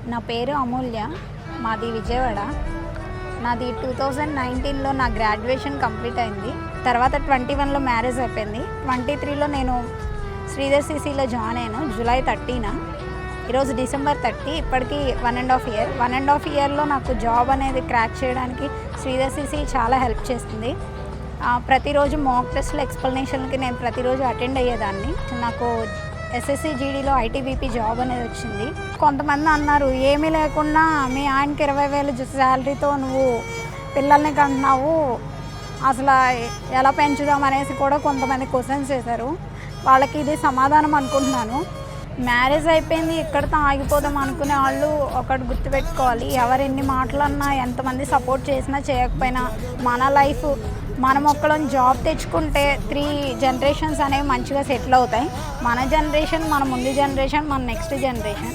నా పేరు అమూల్య, మాది విజయవాడ. నాది 2019లో నా గ్రాడ్యుయేషన్ కంప్లీట్ అయింది. తర్వాత 21లో మ్యారేజ్ అయిపోయింది. 23లో నేను శ్రీధర్ సిసిలో జాయిన్ అయ్యాను జూలై 30న. ఈరోజు డిసెంబర్ 30. ఇప్పటికీ 1.5 ఇయర్. 1.5 ఇయర్లో నాకు జాబ్ అనేది క్రాక్ చేయడానికి శ్రీధర్ సిసి చాలా హెల్ప్ చేస్తుంది. ప్రతిరోజు మాక్ టెస్ట్లు ఎక్స్ప్లెనేషన్కి నేను ప్రతిరోజు అటెండ్ అయ్యేదాన్ని. నాకు ఎస్ఎస్సి జీడీలో ఐటీబీపీ జాబ్ అనేది వచ్చింది. కొంతమంది అన్నారు, ఏమీ లేకుండా మీ ఆయనకి 20,000 శాలరీతో నువ్వు పిల్లల్ని కంటున్నావు, అసలు ఎలా పెంచుదాం అనేసి కూడా కొంతమంది క్వశ్చన్స్ చేశారు. వాళ్ళకి ఇది సమాధానం అనుకుంటున్నాను. మ్యారేజ్ అయిపోయింది ఇక్కడితో ఆగిపోదాం అనుకునే వాళ్ళు ఒకటి గుర్తుపెట్టుకోవాలి, ఎవరు ఎన్ని మాటలన్నా ఎంతమంది సపోర్ట్ చేసినా చేయకపోయినా మన లైఫ్ మనం ఒక్కళ్ళని జాబ్ తెచ్చుకుంటే 3 జనరేషన్స్ అనేవి మంచిగా సెటిల్ అవుతాయి. మన జనరేషన్, మన ముందు జనరేషన్, మన నెక్స్ట్ జనరేషన్.